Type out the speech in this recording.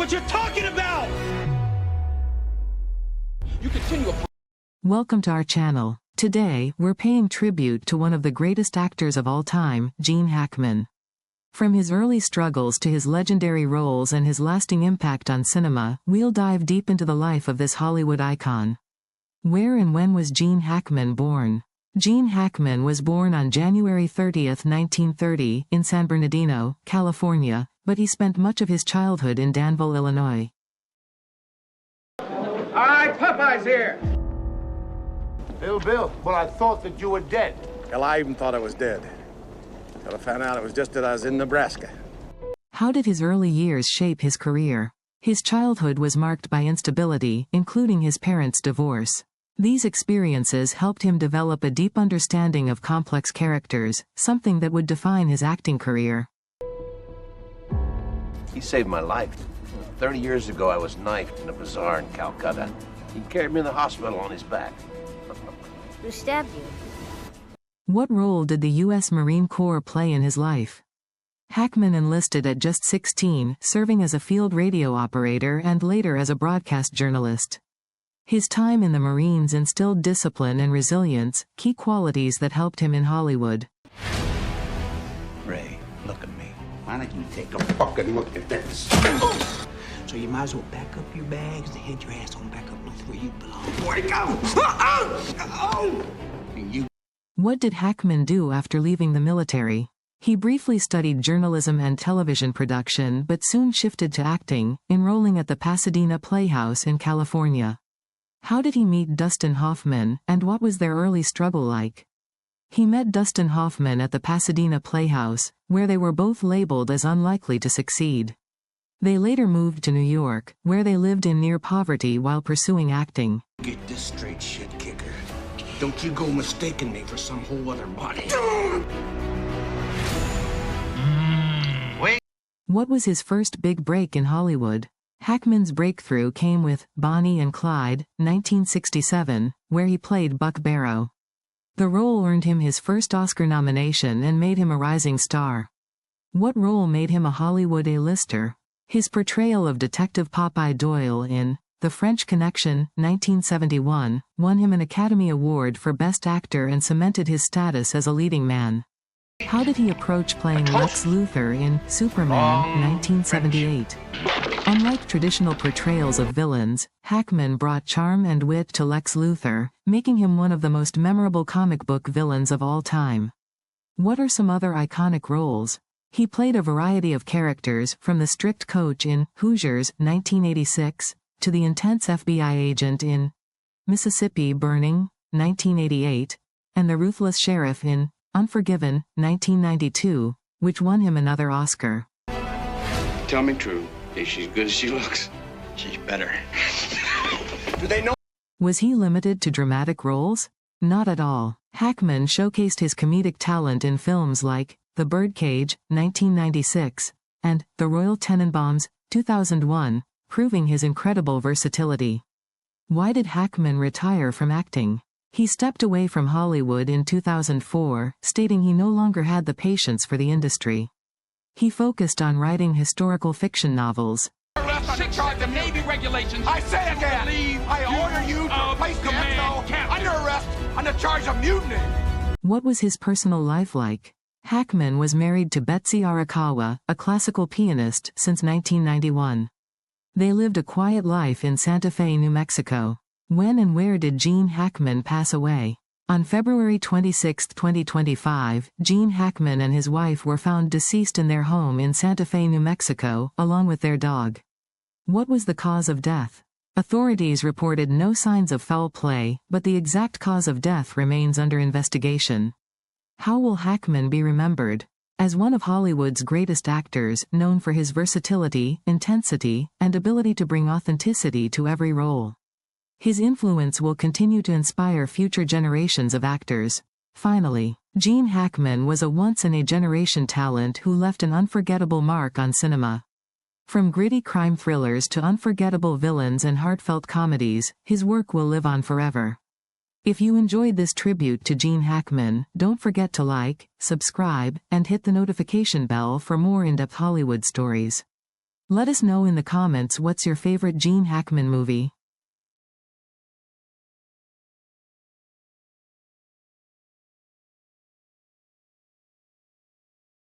what you're talking about! You continue. Welcome to our channel. Today, we're paying tribute to one of the greatest actors of all time, Gene Hackman. From his early struggles to his legendary roles and his lasting impact on cinema, we'll dive deep into the life of this Hollywood icon. Where and when was Gene Hackman born? Gene Hackman was born on January 30, 1930, in San Bernardino, California, but he spent much of his childhood in Danville, Illinois. All right, Popeye's here. Bill, well, I thought that you were dead. Hell, I even thought I was dead. Till I found out it was just that I was in Nebraska. How did his early years shape his career? His childhood was marked by instability, including his parents' divorce. These experiences helped him develop a deep understanding of complex characters, something that would define his acting career. He saved my life. 30 years ago, I was knifed in a bazaar in Calcutta. He carried me to the hospital on his back. Who stabbed you? What role did the U.S. Marine Corps play in his life? Hackman enlisted at just 16, serving as a field radio operator and later as a broadcast journalist. His time in the Marines instilled discipline and resilience, key qualities that helped him in Hollywood. Ray, look at me. Why don't you take a fucking look at this? So you might as well pack up your bags and head your ass on back up north where you belong. Where'd it go? And you. What did Hackman do after leaving the military? He briefly studied journalism and television production but soon shifted to acting, enrolling at the Pasadena Playhouse in California. How did he meet Dustin Hoffman, and what was their early struggle like? He met Dustin Hoffman at the Pasadena Playhouse, where they were both labeled as unlikely to succeed. They later moved to New York, where they lived in near poverty while pursuing acting. Get this straight, shit kicker. Don't you go mistaking me for some whole other body. Wait. What was his first big break in Hollywood? Hackman's breakthrough came with Bonnie and Clyde, 1967, where he played Buck Barrow. The role earned him his first Oscar nomination and made him a rising star. What role made him a Hollywood A-lister? His portrayal of Detective Popeye Doyle in The French Connection, 1971, won him an Academy Award for Best Actor and cemented his status as a leading man. How did he approach playing Lex Luthor in Superman, 1978? Unlike traditional portrayals of villains, Hackman brought charm and wit to Lex Luthor, making him one of the most memorable comic book villains of all time. What are some other iconic roles? He played a variety of characters, from the strict coach in Hoosiers, 1986, to the intense FBI agent in Mississippi Burning, 1988, and the ruthless sheriff in Unforgiven, 1992, which won him another Oscar. Tell me true. Is she as good as she looks? She's better. Do they know? Was he limited to dramatic roles? Not at all. Hackman showcased his comedic talent in films like The Birdcage, 1996, and The Royal Tenenbaums, 2001, proving his incredible versatility. Why did Hackman retire from acting? He stepped away from Hollywood in 2004, stating he no longer had the patience for the industry. He focused on writing historical fiction novels. Six charge of Navy regulations. I say again, I order you to place the XO under arrest on the charge of mutiny. What was his personal life like? Hackman was married to Betsy Arakawa, a classical pianist, since 1991. They lived a quiet life in Santa Fe, New Mexico. When and where did Gene Hackman pass away? On February 26, 2025, Gene Hackman and his wife were found deceased in their home in Santa Fe, New Mexico, along with their dog. What was the cause of death? Authorities reported no signs of foul play, but the exact cause of death remains under investigation. How will Hackman be remembered? As one of Hollywood's greatest actors, known for his versatility, intensity, and ability to bring authenticity to every role. His influence will continue to inspire future generations of actors. Finally, Gene Hackman was a once-in-a-generation talent who left an unforgettable mark on cinema. From gritty crime thrillers to unforgettable villains and heartfelt comedies, his work will live on forever. If you enjoyed this tribute to Gene Hackman, don't forget to like, subscribe, and hit the notification bell for more in-depth Hollywood stories. Let us know in the comments what's your favorite Gene Hackman movie.